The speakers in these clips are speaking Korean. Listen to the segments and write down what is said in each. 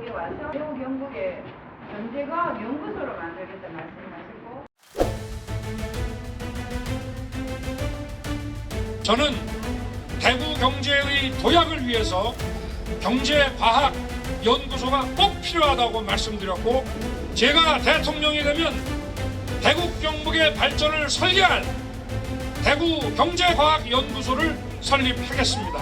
여기 와서 대구 경북에 경제과학 연구소로 만들겠다 말씀하시고, 저는 대구 경제의 도약을 위해서 경제과학연구소가 꼭 필요하다고 말씀드렸고, 제가 대통령이 되면 대구 경북의 발전을 설계할 대구 경제과학연구소를 설립하겠습니다.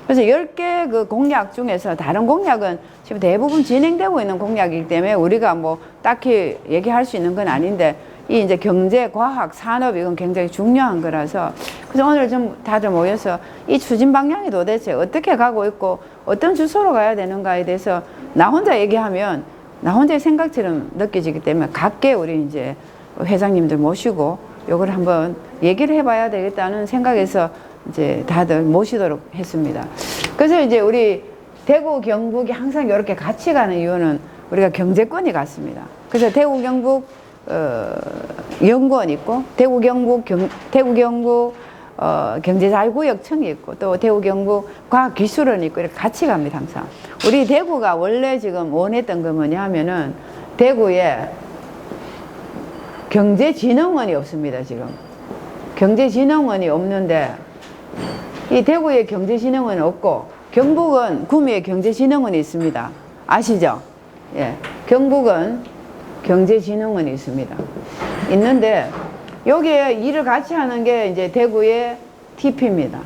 그래서 10개 그 공약 중에서 다른 공약은 지금 대부분 진행되고 있는 공약이기 때문에 우리가 뭐 딱히 얘기할 수 있는 건 아닌데, 이 이제 경제, 과학, 산업 이건 굉장히 중요한 거라서, 그래서 오늘 좀 다들 모여서 이 추진 방향이 도대체 어떻게 가고 있고 어떤 주소로 가야 되는가에 대해서 나 혼자 얘기하면 나 혼자의 생각처럼 느껴지기 때문에 각계 우리 이제 회장님들 모시고 요걸 한번 얘기를 해봐야 되겠다는 생각에서 이제 다들 모시도록 했습니다. 그래서 이제 우리 대구 경북이 항상 이렇게 같이 가는 이유는 우리가 경제권이 같습니다. 그래서 대구 경북 연구원 있고, 대구 경북 경제자유구역청이 있고, 또 대구 경북 과학기술원 있고, 이렇게 같이 갑니다, 항상. 우리 대구가 원래 지금 원했던 거 뭐냐 하면은 대구에 경제진흥원이 없습니다, 지금. 경제진흥원이 없는데, 이 대구에 경제진흥원은 없고, 경북은 구미에 경제진흥원이 있습니다. 아시죠? 예. 경북은 경제진흥원이 있습니다. 있는데, 여기에 일을 같이 하는 게 이제 대구의 TP입니다.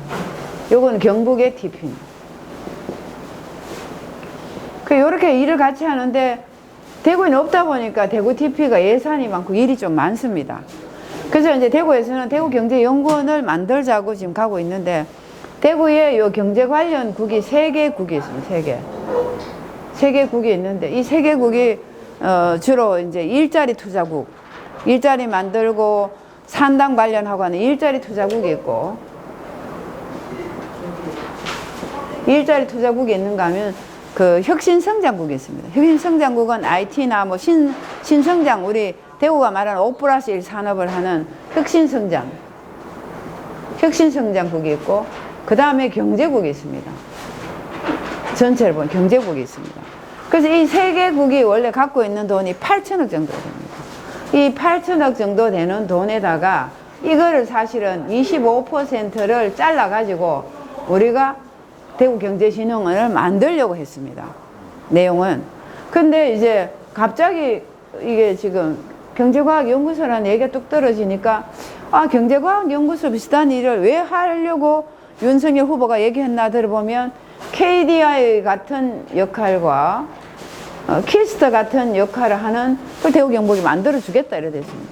요거는 경북의 TP입니다. 요렇게 일을 같이 하는데, 대구에는 없다 보니까 대구 TP가 예산이 많고 일이 좀 많습니다. 그래서 이제 대구에서는 대구경제연구원을 만들자고 지금 가고 있는데, 대구에 요 경제 관련 국이 3개 국이 있습니다. 3개. 3개 국이 있는데, 이 3개 국이 주로 이제 일자리 투자국, 일자리 만들고 산당 관련하고 하는 일자리 투자국이 있고, 일자리 투자국이 있는가 하면 그 혁신성장국이 있습니다. 혁신성장국은 IT나 뭐 신성장, 우리 대구가 말하는 5+1 산업을 하는 혁신성장국이 있고, 그 다음에 경제국이 있습니다. 전체를 보면 경제국이 있습니다. 그래서 이 3개 국이 원래 갖고 있는 돈이 8천억 정도 됩니다. 이 8천억 정도 되는 돈에다가 이거를 사실은 25%를 잘라가지고 우리가 대구경제진흥원을 만들려고 했습니다. 내용은. 근데 이제 갑자기 이게 지금 경제과학연구소라는 얘기가 뚝 떨어지니까, 아, 경제과학연구소 비슷한 일을 왜 하려고 윤석열 후보가 얘기했나 들어보면 KDI 같은 역할과 키스터 같은 역할을 하는 그 대구 경북이 만들어주겠다 이래 됐습니다.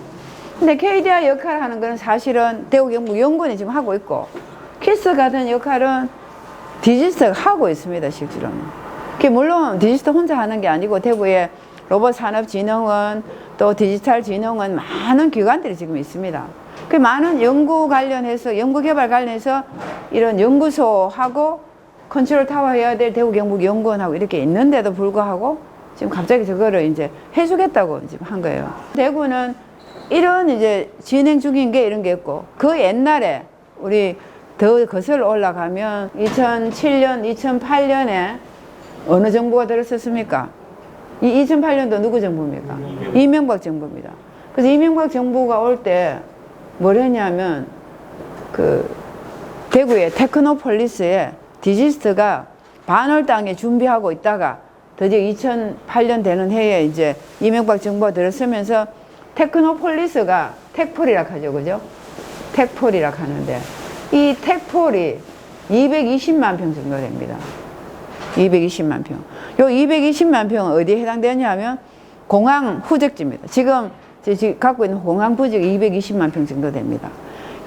근데 KDI 역할을 하는 거는 사실은 대구 경북 연구원이 지금 하고 있고, 키스터 같은 역할은 디지스터가 하고 있습니다, 실제로는. 물론 디지스터 혼자 하는 게 아니고 대구에 로봇산업진흥원, 또 디지털진흥원 많은 기관들이 지금 있습니다. 그 많은 연구 관련해서, 연구개발 관련해서 이런 연구소하고 컨트롤 타워 해야 될 대구 경북 연구원하고 이렇게 있는데도 불구하고 지금 갑자기 저거를 이제 해주겠다고 지금 한 거예요. 대구는 이런 이제 진행 중인 게 이런 게 있고, 그 옛날에 우리 더 거슬러 올라가면 2007년, 2008년에 어느 정부가 들었었습니까? 이 2008년도 누구 정부입니까? 이명박 정부입니다. 그래서 이명박 정부가 올 때 뭘 했냐면, 그 대구의 테크노폴리스에 디지스트가 반월당에 준비하고 있다가 드디어 2008년 되는 해에 이제 이명박 정부가 들어서면서 테크노폴리스가 텍폴이라고 하죠, 그죠? 텍폴이라고 하는데, 이 텍폴이 220만 평 정도 됩니다. 220만 평. 요 220만 평은 어디에 해당되냐면 공항 후적지입니다. 지금 갖고 있는 공항 부지가 220만 평 정도 됩니다.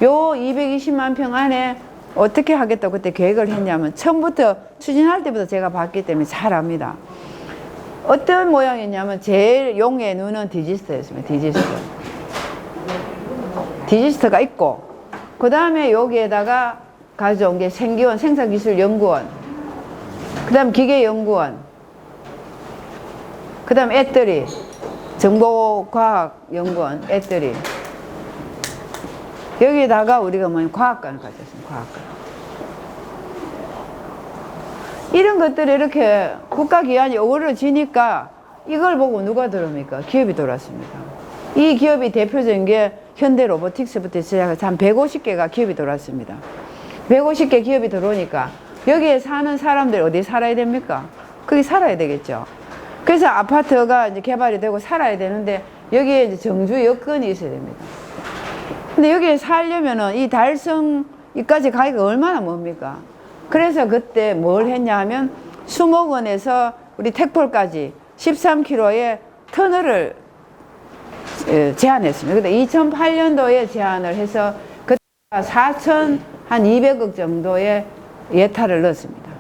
요 220만 평 안에 어떻게 하겠다고 그때 계획을 했냐면, 처음부터 추진할 때부터 제가 봤기 때문에 잘 압니다. 어떤 모양이냐면 제일 용의 눈은 디지스터였습니다. 디지스터가 있고, 그 다음에 여기에다가 가져온 게 생기원, 생산기술연구원, 그 다음 기계연구원, 그 다음 애들이 정보과학연구원, 애들이 여기다가 우리가 과학관을 가졌습니다. 과학관. 이런 것들이 이렇게 국가기관이 어우러지니까 이걸 보고 누가 들어옵니까? 기업이 들어왔습니다. 이 기업이 대표적인 게 현대로보틱스부터 시작해서 한 150개가 기업이 들어왔습니다. 150개 기업이 들어오니까 여기에 사는 사람들이 어디 살아야 됩니까? 거기 살아야 되겠죠. 그래서 아파트가 이제 개발이 되고 살아야 되는데 여기에 이제 정주 여건이 있어야 됩니다. 근데 여기에 살려면은 이 달성까지 가기가 얼마나 멉니까? 그래서 그때 뭘 했냐 하면 수목원에서 우리 택폴까지 13km의 터널을 제안했습니다. 근데 2008년도에 제안을 해서 그때 4,200억 정도의 예타를 넣었습니다.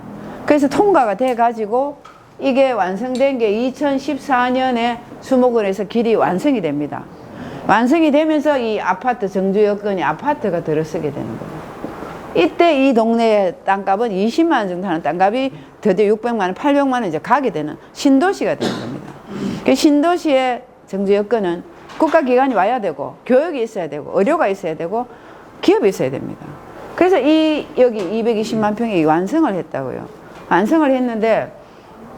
그래서 통과가 돼 가지고 이게 완성된 게 2014년에 수목원에서 길이 완성이 됩니다. 완성이 되면서 이 아파트 정주 여건이 아파트가 들어서게 되는 거예요. 이때 이 동네의 땅값은 20만 원 정도 하는 땅값이 드디어 600만 원, 800만 원 이제 가게 되는 신도시가 되는 겁니다. 그 신도시의 정주 여건은 국가기관이 와야 되고 교육이 있어야 되고 의료가 있어야 되고 기업이 있어야 됩니다. 그래서 여기 220만 평이 완성을 했다고요. 완성을 했는데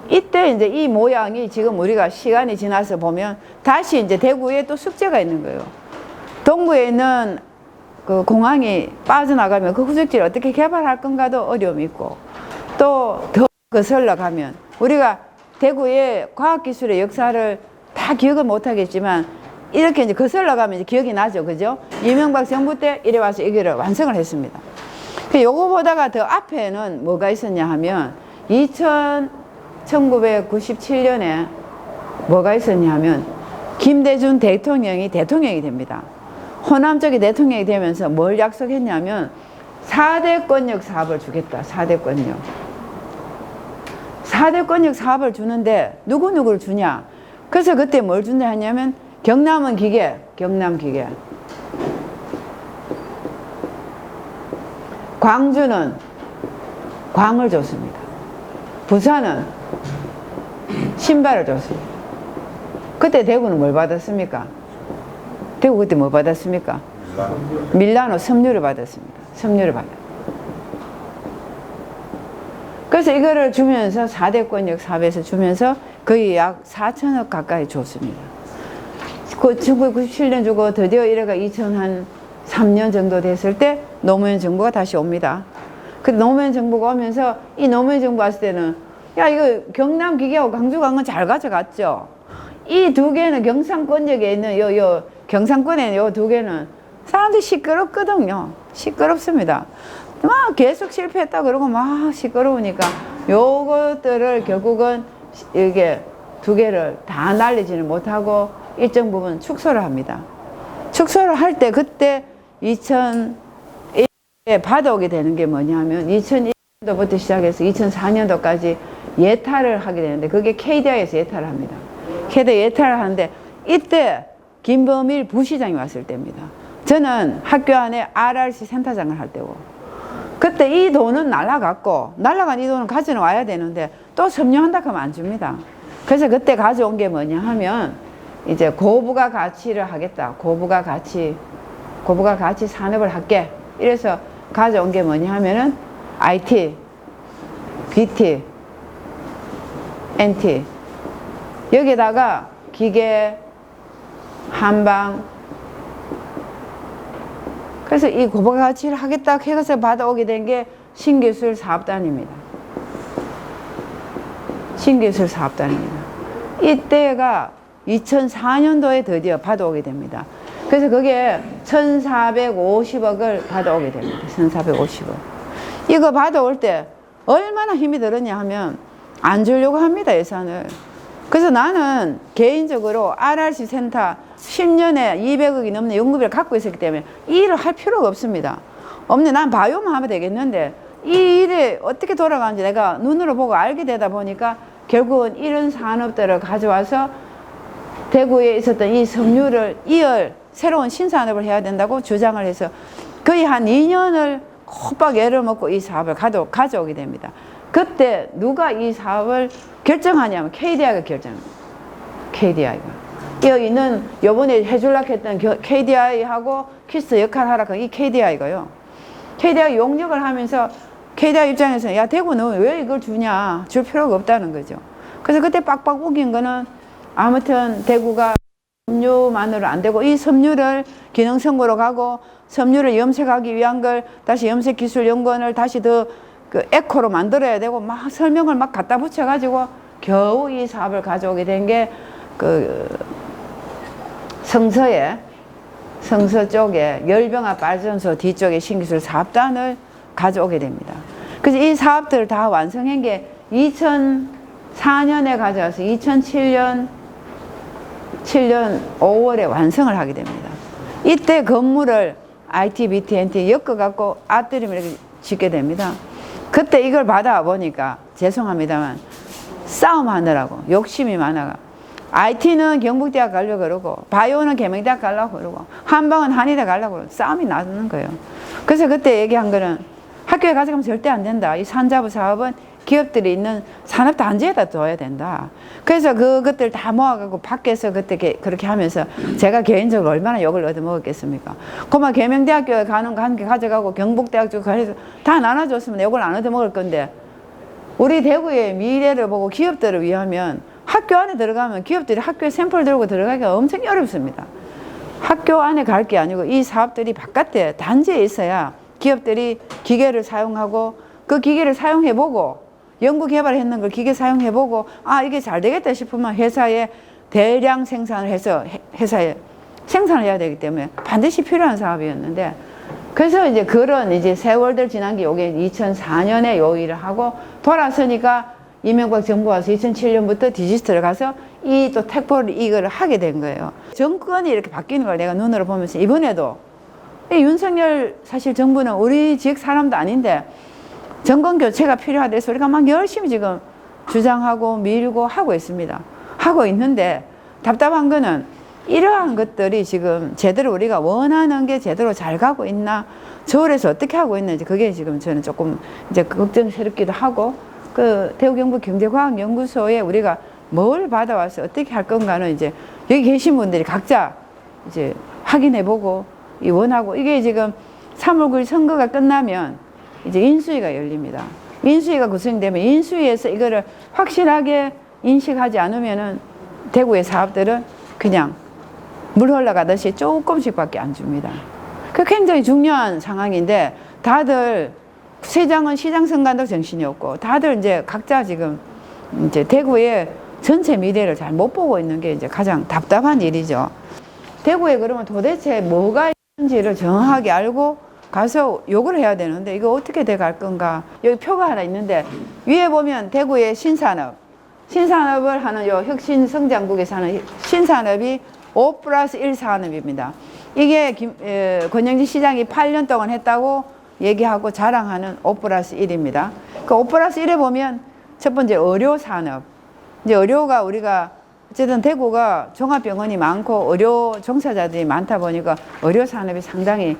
이때 이제 이 모양이 지금 우리가 시간이 지나서 보면 다시 이제 대구에 또 숙제가 있는 거예요. 동구에 있는 그 공항이 빠져나가면 그 후적지를 어떻게 개발할 건가도 어려움이 있고 또 더 거슬러 가면 우리가 대구의 과학기술의 역사를 다 기억은 못하겠지만 이렇게 이제 거슬러 가면 이제 기억이 나죠. 그죠? 이명박 정부 때 이래 와서 이거를 완성을 했습니다. 요거보다가 더 앞에는 뭐가 있었냐 하면 1997년에 뭐가 있었냐 하면 김대중 대통령이 됩니다. 호남 쪽이 대통령이 되면서 뭘 약속했냐면 4대 권역 사업을 주겠다. 4대 권역. 4대 권역 사업을 주는데 누구누구를 주냐. 그래서 그때 뭘 준다 하냐면 경남은 기계, 경남 기계. 광주는 광을 줬습니다. 부산은 신발을 줬습니다. 그때 대구는 뭘 받았습니까? 대구 그때 뭐 받았습니까? 밀라노 섬유를 받았습니다. 섬유를 받았습니다. 그래서 이거를 주면서 4대 권역 사업에서 주면서 거의 약 4천억 가까이 줬습니다. 1997년 주고 드디어 이래가 2003년 정도 됐을 때 노무현 정부가 다시 옵니다. 그 노무현 정부가 오면서 이 노무현 정부 왔을 때는 야 이거 경남 기계하고 광주 강은 잘 가져갔죠. 이 두 개는 경상권역에 있는 요 경상권에 있는 요 두 개는 사람들이 시끄럽거든요. 시끄럽습니다. 막 계속 실패했다 그러고 막 시끄러우니까 요것들을 결국은 이게 두 개를 다 날리지는 못하고 일정 부분 축소를 합니다. 축소를 할 때 그때 2001년에 받아오게 되는 게 뭐냐면 2001년도부터 시작해서 2004년도까지 예타를 하게 되는데 그게 KDI에서 예타를 합니다. KDI 예타를 하는데 이때 김범일 부시장이 왔을 때입니다. 저는 학교 안에 RRC 센터장을 할 때고 그때 이 돈은 날라갔고 날라간 이 돈은 가져는 와야 되는데 또 점유한다 하면 안 줍니다. 그래서 그때 가져온 게 뭐냐 하면 이제 고부가 가치를 하겠다. 고부가 가치 산업을 할게. 이래서 가져온 게 뭐냐 하면은 IT, BT, NT 여기다가 기계, 한방 그래서 이 고부가 가치를 하겠다 해서 받아오게 된 게 신기술 사업단입니다. 신기술 사업단입니다. 이때가 2004년도에 드디어 받아오게 됩니다. 그래서 그게 1,450억을 받아오게 됩니다. 1,450억. 이거 받아올 때 얼마나 힘이 들었냐 하면 안 주려고 합니다, 예산을. 그래서 나는 개인적으로 RRC 센터 10년에 200억이 넘는 연구비를 갖고 있었기 때문에 이 일을 할 필요가 없습니다. 없는데 난 바이오만 하면 되겠는데 이 일이 어떻게 돌아가는지 내가 눈으로 보고 알게 되다 보니까 결국은 이런 산업들을 가져와서 대구에 있었던 이 섬유를 새로운 신산업을 해야 된다고 주장을 해서 거의 한 2년을 호박 애를 먹고 이 사업을 가져오게 됩니다. 그때 누가 이 사업을 결정하냐면 KDI가 결정합니다. KDI가. 여기 있는 요번에 해줄락 했던 KDI하고 키스 역할 하락한 이 KDI가요. KDI가 용역을 하면서 KDI 입장에서는 야 대구는 왜 이걸 주냐, 줄 필요가 없다는 거죠. 그래서 그때 빡빡 우긴 거는 아무튼 대구가 섬유만으로 안 되고 이 섬유를 기능성으로 가고 섬유를 염색하기 위한 걸 다시 염색기술연구원을 다시 더 그 에코로 만들어야 되고 막 설명을 막 갖다 붙여가지고 겨우 이 사업을 가져오게 된 게 그 성서 쪽에 열병합 발전소 뒤쪽에 신기술 사업단을 가져오게 됩니다. 그래서 이 사업들을 다 완성한 게 2004년에 가져와서 2007년 5월에 완성을 하게 됩니다. 이때 건물을 IT, BT, NT 엮어갖고 아뜨림을 이렇게 짓게 됩니다. 그때 이걸 받아와 보니까 죄송합니다만 싸움하느라고 욕심이 많아가 IT는 경북대학 가려고 그러고 바이오는 계명대학 가려고 그러고 한방은 한의대 가려고 그러고 싸움이 나는 거예요. 그래서 그때 얘기한 거는 학교에 가져가면 절대 안 된다. 이 산자부 사업은 기업들이 있는 산업단지에다 둬야 된다. 그래서 그것들 다 모아가지고 밖에서 그때 그렇게 하면서 제가 개인적으로 얼마나 욕을 얻어먹었겠습니까? 그만 계명대학교에 가는 거 한 개 가져가고 경북대학 쪽 가서 다 나눠줬으면 욕을 안 얻어먹을 건데 우리 대구의 미래를 보고 기업들을 위하면 학교 안에 들어가면 기업들이 학교에 샘플 들고 들어가기가 엄청 어렵습니다. 학교 안에 갈 게 아니고 이 사업들이 바깥에 단지에 있어야 기업들이 기계를 사용하고 그 기계를 사용해보고 연구 개발했는 걸 기계 사용해보고 아 이게 잘 되겠다 싶으면 회사에 대량 생산을 해서 회사에 생산을 해야 되기 때문에 반드시 필요한 사업이었는데 그래서 이제 그런 이제 세월들 지난 게 요게 2004년에 요 일을 하고 돌아서니까 이명박 정부 와서 2007년부터 디지털을 가서 이 또 택포를 이거를 하게 된 거예요. 정권이 이렇게 바뀌는 걸 내가 눈으로 보면서 이번에도 이 윤석열 사실 정부는 우리 지역 사람도 아닌데 정권 교체가 필요하다 해서 우리가 막 열심히 지금 주장하고 밀고 하고 있습니다. 하고 있는데 답답한 거는 이러한 것들이 지금 제대로 우리가 원하는 게 제대로 잘 가고 있나 서울에서 어떻게 하고 있는지 그게 지금 저는 조금 이제 걱정스럽기도 하고 그 대구경북경제과학연구소에 우리가 뭘 받아와서 어떻게 할 건가는 이제 여기 계신 분들이 각자 이제 확인해보고 원하고 이게 지금 3월 9일 선거가 끝나면 이제 인수위가 열립니다. 인수위가 구성되면 인수위에서 이거를 확실하게 인식하지 않으면은 대구의 사업들은 그냥 물 흘러가듯이 조금씩밖에 안 줍니다. 그 굉장히 중요한 상황인데 다들 세장은 시장 선거한다고 정신이 없고 다들 이제 각자 지금 이제 대구의 전체 미래를 잘 못 보고 있는 게 이제 가장 답답한 일이죠. 대구에 그러면 도대체 뭐가 있는지를 정확하게 알고 가서 요구를 해야 되는데 이거 어떻게 돼 갈 건가. 여기 표가 하나 있는데 위에 보면 대구의 신산업을 하는 요 혁신성장국에서 하는 신산업이 5+1 산업입니다. 이게 권영진 시장이 8년 동안 했다고 얘기하고 자랑하는 5+1입니다. 그 5+1에 보면 첫 번째 의료산업. 이제 의료가 우리가 어쨌든 대구가 종합병원이 많고 의료 종사자들이 많다 보니까 의료산업이 상당히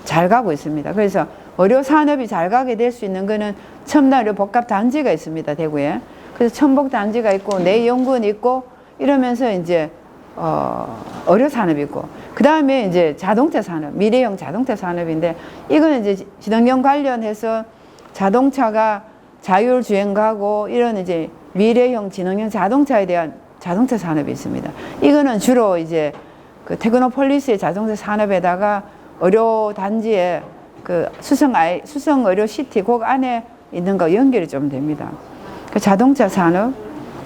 잘 가고 있습니다. 그래서 의료산업이 잘 가게 될 수 있는 거는 첨단의료 복합단지가 있습니다. 대구에. 그래서 첨복단지가 있고 내연구원이 있고 이러면서 이제 의료산업이 있고 그 다음에 이제 자동차 산업, 미래형 자동차 산업인데 이거는 이제 진흥경 관련해서 자동차가 자율주행 가고 이런 이제 미래형 진흥형 자동차에 대한 자동차 산업이 있습니다. 이거는 주로 이제 그 테크노폴리스의 자동차 산업에다가 의료 단지에 그 수성 의료 시티 그 안에 있는 거 연결이 좀 됩니다. 그 자동차 산업,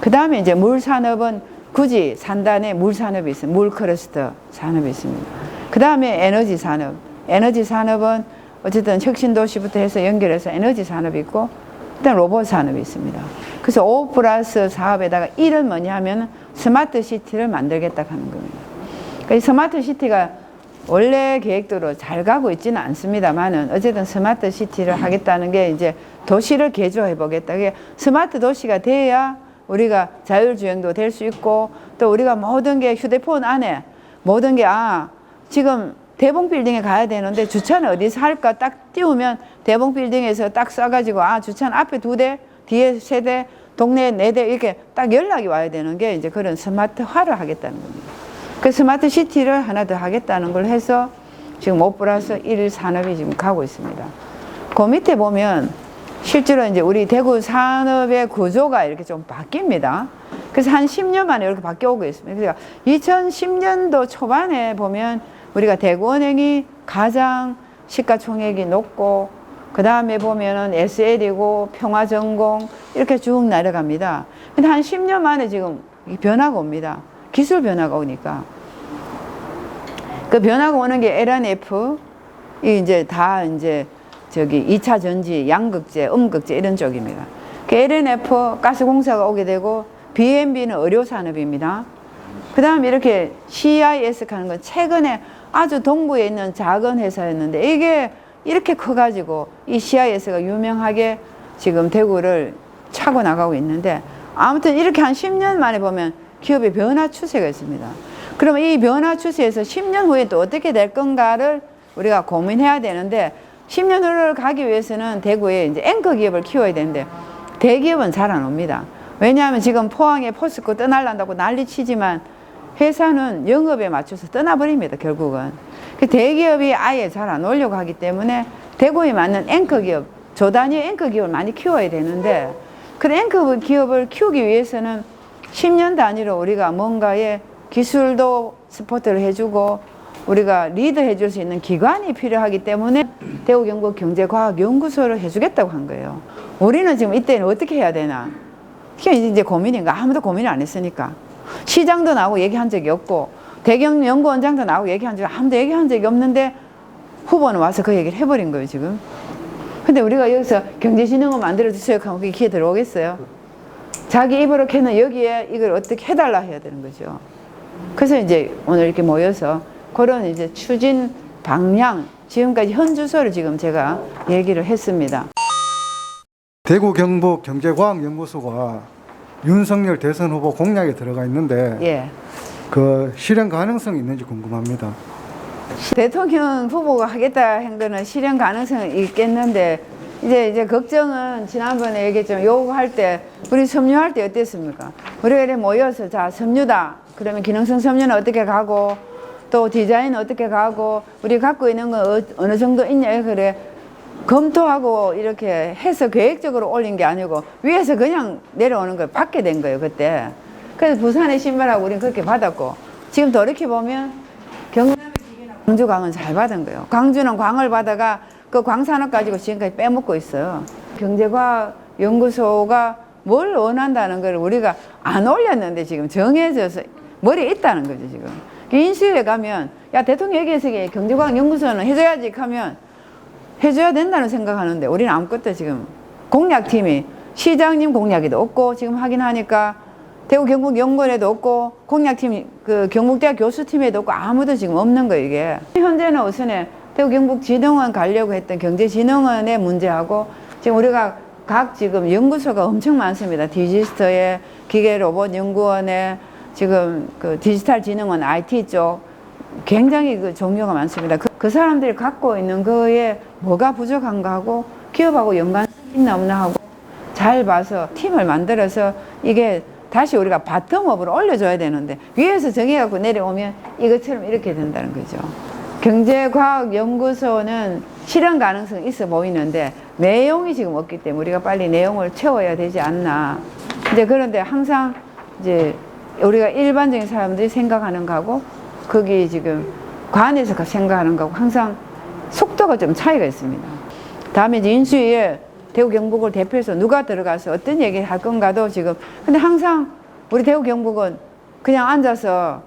그 다음에 이제 물 산업은 굳이 산단에 물 산업이 있습니다. 물 클러스터 산업이 있습니다. 그 다음에 에너지 산업, 에너지 산업은 어쨌든 혁신도시부터 해서 연결해서 에너지 산업이 있고, 그다음 로봇 산업이 있습니다. 그래서 5+ 사업에다가 1은 뭐냐 하면 스마트 시티를 만들겠다 하는 겁니다. 이 스마트 시티가 원래 계획대로 잘 가고 있지는 않습니다만은 어쨌든 스마트 시티를 하겠다는 게 이제 도시를 개조해 보겠다. 이게 스마트 도시가 돼야 우리가 자율주행도 될 수 있고 또 우리가 모든 게 휴대폰 안에 모든 게 지금 대봉빌딩에 가야 되는데 주차는 어디서 할까 딱 띄우면 대봉빌딩에서 딱 써가지고 주차는 앞에 2대 뒤에 3대 동네에 4대 이렇게 딱 연락이 와야 되는 게 이제 그런 스마트화를 하겠다는 겁니다. 그 스마트 시티를 하나 더 하겠다는 걸 해서 지금 5+1 산업이 지금 가고 있습니다. 그 밑에 보면 실제로 이제 우리 대구 산업의 구조가 이렇게 좀 바뀝니다. 그래서 한 10년 만에 이렇게 바뀌어오고 있습니다. 그러니까 2010년도 초반에 보면 우리가 대구은행이 가장 시가총액이 높고, 그 다음에 보면은 SL이고 평화전공 이렇게 쭉 내려갑니다. 근데 한 10년 만에 지금 변화가 옵니다. 기술 변화가 오니까. 그 변화가 오는 게 LNF, 이 이제 다 이제 저기 2차 전지, 양극재, 음극재 이런 쪽입니다. 그 LNF 가스공사가 오게 되고, BNB는 의료산업입니다. 그 다음에 이렇게 CIS 하는 건 최근에 아주 동부에 있는 작은 회사였는데, 이게 이렇게 커가지고 이 CIS가 유명하게 지금 대구를 차고 나가고 있는데, 아무튼 이렇게 한 10년 만에 보면 기업의 변화 추세가 있습니다. 그러면 이 변화 추세에서 10년 후에 또 어떻게 될 건가를 우리가 고민해야 되는데, 10년 후를 가기 위해서는 대구에 이제 앵커 기업을 키워야 되는데, 대기업은 잘 안 옵니다. 왜냐하면 지금 포항에 포스코 떠날란다고 난리 치지만 회사는 영업에 맞춰서 떠나버립니다, 결국은. 그 대기업이 아예 잘 안 오려고 하기 때문에 대구에 맞는 앵커 기업, 조단위의 앵커 기업을 많이 키워야 되는데, 그 앵커 기업을 키우기 위해서는 10년 단위로 우리가 뭔가의 기술도 스포트를 해주고 우리가 리드 해줄 수 있는 기관이 필요하기 때문에 대구경북경제과학연구소를 해주겠다고 한 거예요. 우리는 지금 이때는 어떻게 해야 되나? 그게 이제 고민인가? 아무도 고민을 안 했으니까. 시장도 나오고 얘기한 적이 없고, 대경연구원장도 나오고 얘기한 적이 아무도 얘기한 적이 없는데, 후보는 와서 그 얘기를 해버린 거예요, 지금. 근데 우리가 여기서 경제진흥원 만들어주세요 하면 그게 귀에 들어오겠어요? 자기 입으로 캐는 여기에 이걸 어떻게 해달라 해야 되는 거죠. 그래서 이제 오늘 이렇게 모여서 그런 이제 추진 방향, 지금까지 현 주소를 지금 제가 얘기를 했습니다. 대구 경북 경제과학연구소가 윤석열 대선 후보 공약에 들어가 있는데, 예. 그 실현 가능성이 있는지 궁금합니다. 대통령 후보가 하겠다 한 거는 실현 가능성은 있겠는데, 이제 걱정은 지난번에 얘기했지만, 요구할 때, 우리 섬유할 때 어땠습니까? 우리가 이렇게 모여서, 자, 섬유다. 그러면 기능성 섬유는 어떻게 가고, 또 디자인은 어떻게 가고, 우리 갖고 있는 건 어느 정도 있냐, 그래. 검토하고 이렇게 해서 계획적으로 올린 게 아니고 위에서 그냥 내려오는 걸 받게 된 거예요, 그때. 그래서 부산의 신발하고 우리는 그렇게 받았고, 지금 돌이켜보면 경남의 기계나 광주 광은 잘 받은 거예요. 광주는 광을 받아가 그 광산업 가지고 지금까지 빼먹고 있어요. 경제과학연구소가 뭘 원한다는 걸 우리가 안 올렸는데 지금 정해져서 머리에 있다는 거죠, 지금. 인수위에 가면, 야, 대통령 얘기해서 경제과학연구소는 해줘야지 하면 해줘야 된다는 생각하는데, 우리는 아무것도 지금 공약팀이 시장님 공약에도 없고, 지금 확인하니까 대구 경북연구원에도 없고, 공약팀 그 경북대학 교수팀에도 없고, 아무도 지금 없는 거예요, 이게. 현재는 우선에 대구 경북진흥원 가려고 했던 경제진흥원의 문제하고, 지금 우리가 각 지금 연구소가 엄청 많습니다. 디지스터에, 기계로봇연구원에, 지금 그 디지털진흥원 IT 쪽 굉장히 그 종류가 많습니다. 그 사람들이 갖고 있는 거에 뭐가 부족한가 하고, 기업하고 연관성 있나 없나 하고 잘 봐서 팀을 만들어서 이게 다시 우리가 바텀업으로 올려줘야 되는데, 위에서 정해갖고 내려오면 이것처럼 이렇게 된다는 거죠. 경제과학연구소는 실현 가능성이 있어 보이는데 내용이 지금 없기 때문에 우리가 빨리 내용을 채워야 되지 않나. 이제 그런데 항상 이제 우리가 일반적인 사람들이 생각하는 거하고 거기 지금 관에서 생각하는 거하고 항상 속도가 좀 차이가 있습니다. 다음에 이제 인수위에 대구 경북을 대표해서 누가 들어가서 어떤 얘기를 할 건가도 지금. 근데 항상 우리 대구 경북은 그냥 앉아서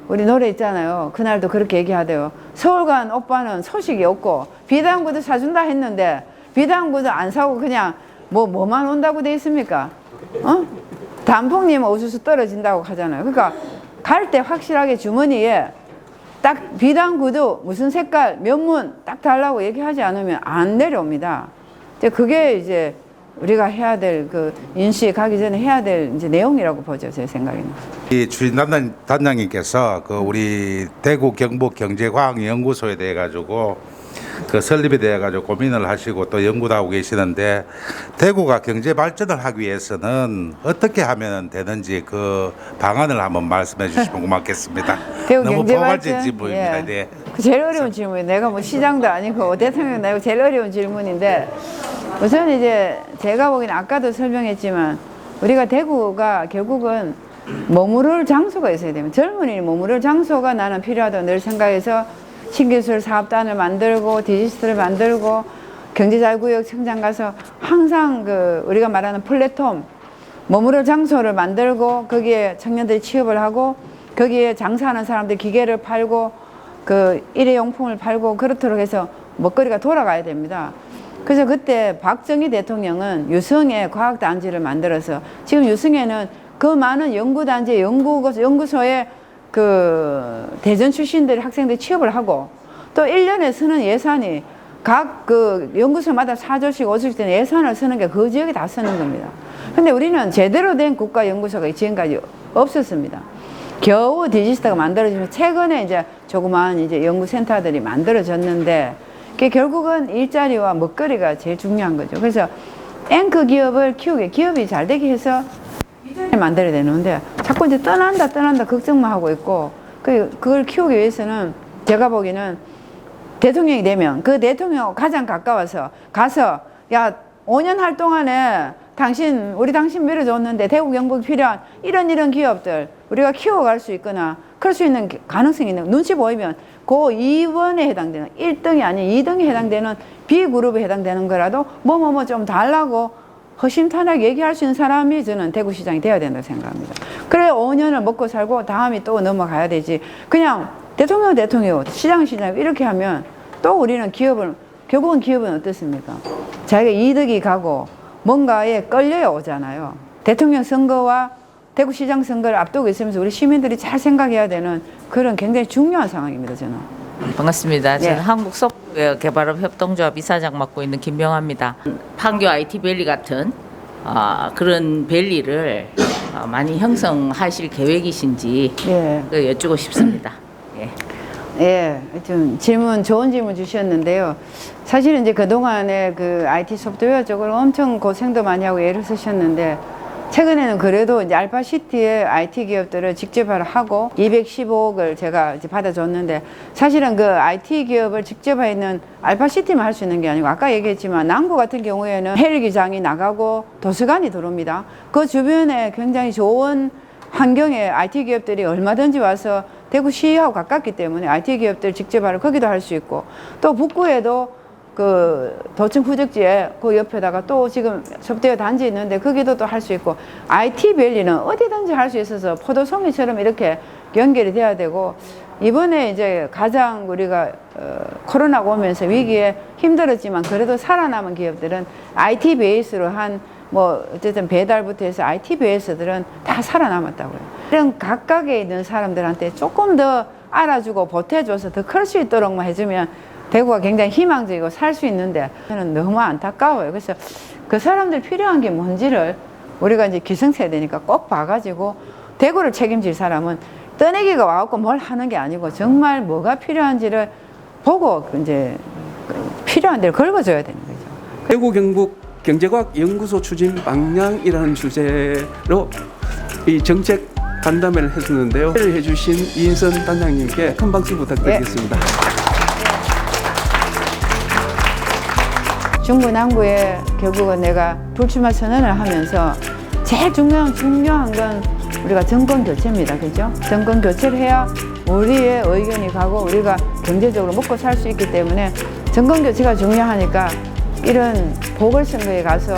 우리 노래 있잖아요. 그날도 그렇게 얘기하대요. 서울 간 오빠는 소식이 없고 비단구도 사준다 했는데 비단구도 안 사고 그냥 뭐만 온다고 돼 있습니까? 어? 단풍님 오수수 떨어진다고 하잖아요. 그러니까 갈 때 확실하게 주머니에 딱 비단구도 무슨 색깔 면문 딱 달라고 얘기하지 않으면 안 내려옵니다. 이제 그게 이제 우리가 해야 될 그 인수위 가기 전에 해야 될 이제 내용이라고 보죠, 제 생각에는. 이 주진 단장님께서 그 우리 대구 경북 경제과학연구소에 대해 가지고 그 설립에 대해 가지고 고민을 하시고 또 연구도 하고 계시는데, 대구가 경제 발전을 하기 위해서는 어떻게 하면 되는지 그 방안을 한번 말씀해 주시면 고맙겠습니다. 대구 너무 경제 포괄적인 발전? 질문입니다. 예. 네. 그 제일 어려운 질문이에요. 내가 뭐 시장도 아니고 대통령 나고 제일 어려운 질문인데, 우선 이제 제가 보기엔 아까도 설명했지만 우리가 대구가 결국은 머무를 장소가 있어야 됩니다. 젊은이 머무를 장소가 나는 필요하다고 늘 생각해서 신기술 사업단을 만들고 디지털을 만들고 경제자유구역 청장 가서 항상 그 우리가 말하는 플랫폼 머무를 장소를 만들고 거기에 청년들이 취업을 하고 거기에 장사하는 사람들 기계를 팔고 그 일회용품을 팔고 그렇도록 해서 먹거리가 돌아가야 됩니다. 그래서 그때 박정희 대통령은 유성의 과학단지를 만들어서 지금 유성에는 그 많은 연구단지, 연구소에 그 대전 출신들 학생들이 취업을 하고 또 1년에 쓰는 예산이 각 그 연구소마다 4조씩 5조씩 되는 예산을 쓰는 게 그 지역에 다 쓰는 겁니다. 근데 우리는 제대로 된 국가 연구소가 지금까지 없었습니다. 겨우 디지스타가 만들어지면 최근에 이제 조그마한 이제 연구센터들이 만들어졌는데 그게 결국은 일자리와 먹거리가 제일 중요한 거죠. 그래서 앵커 기업을 키우게 기업이 잘 되게 해서 만들어야 되는데 자꾸 이제 떠난다 걱정만 하고 있고 그걸 키우기 위해서는 제가 보기에는 대통령이 되면 그 대통령 가장 가까워서 가서 야 5년 할 동안에 우리 당신 밀어줬는데 대구 경북이 필요한 이런 기업들 우리가 키워갈 수 있거나 그럴 수 있는 가능성이 있는 눈치 보이면 그 2번에 해당되는 1등이 아닌 2등에 해당되는 B그룹에 해당되는 거라도 뭐 좀 달라고 허심탄회하게 얘기할 수 있는 사람이 저는 대구시장이 돼야 된다고 생각합니다. 그래 5년을 먹고 살고 다음이 또 넘어가야 되지. 그냥 대통령 시장 이렇게 하면 또 우리는 결국은 기업은 어떻습니까? 자기가 이득이 가고 뭔가에 끌려야 오잖아요. 대통령 선거와 대구시장 선거를 앞두고 있으면서 우리 시민들이 잘 생각해야 되는 그런 굉장히 중요한 상황입니다. 저는. 반갑습니다. 저는 네. 한국소프트웨어개발업 협동조합 이사장 맡고 있는 김병화입니다. 판교 IT밸리 같은 그런 밸리를 많이 형성하실 계획이신지 예. 여쭈고 싶습니다. 예. 예, 좀 좋은 질문 주셨는데요. 사실은 이제 그동안에 그 IT 소프트웨어 쪽으로 엄청 고생도 많이 하고 애를 쓰셨는데 최근에는 그래도 이제 알파시티의 IT 기업들을 직접 하고 215억을 제가 이제 받아줬는데 사실은 그 IT 기업을 직접 하는 알파시티만 할 수 있는 게 아니고 아까 얘기했지만 남구 같은 경우에는 헬기장이 나가고 도서관이 들어옵니다. 그 주변에 굉장히 좋은 환경에 IT 기업들이 얼마든지 와서 대구시하고 가깝기 때문에 IT 기업들 직접 하러 거기도 할 수 있고 또 북구에도 그 도청 후적지에 그 옆에다가 또 지금 소프트웨어 단지 있는데 거기도 또 할 수 있고 IT밸리는 어디든지 할 수 있어서 포도송이처럼 이렇게 연결이 돼야 되고 이번에 이제 가장 우리가 코로나가 오면서 위기에 힘들었지만 그래도 살아남은 기업들은 IT 베이스로 한 뭐 어쨌든 배달부터 해서 IT 베이스들은 다 살아남았다고요. 이런 각각에 있는 사람들한테 조금 더 알아주고 보태줘서 더 클 수 있도록만 해주면 대구가 굉장히 희망적이고 살 수 있는데 저는 너무 안타까워요. 그래서 그 사람들 필요한 게 뭔지를 우리가 이제 기성세대니까 꼭 봐가지고 대구를 책임질 사람은 떠내기가 와갖고 뭘 하는 게 아니고 정말 뭐가 필요한지를 보고 이제 필요한 데를 긁어줘야 되는 거죠. 대구 경북 경제과학 연구소 추진 방향이라는 주제로 이 정책 간담회를 했었는데요. 해주신 이인선 단장님께 큰 박수 부탁드리겠습니다. 중구 남구에 결국은 내가 불출마 선언을 하면서 제일 중요한 건 우리가 정권 교체입니다. 그죠? 정권 교체를 해야 우리의 의견이 가고 우리가 경제적으로 먹고 살 수 있기 때문에 정권 교체가 중요하니까 이런 보궐선거에 가서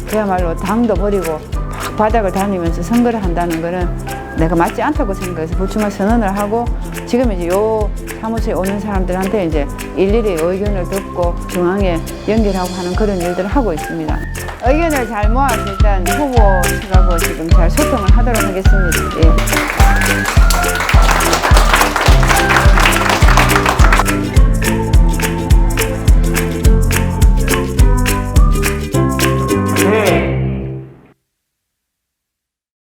그야말로 당도 버리고 막 바닥을 다니면서 선거를 한다는 거는 내가 맞지 않다고 생각해서 불출마 선언을 하고 지금 이제 요 사무소에 오는 사람들한테 이제 일일이 의견을 듣고 중앙에 연결하고 하는 그런 일들을 하고 있습니다. 의견을 잘 모아서 일단 후보 측하고 지금 잘 소통을 하도록 하겠습니다. 예.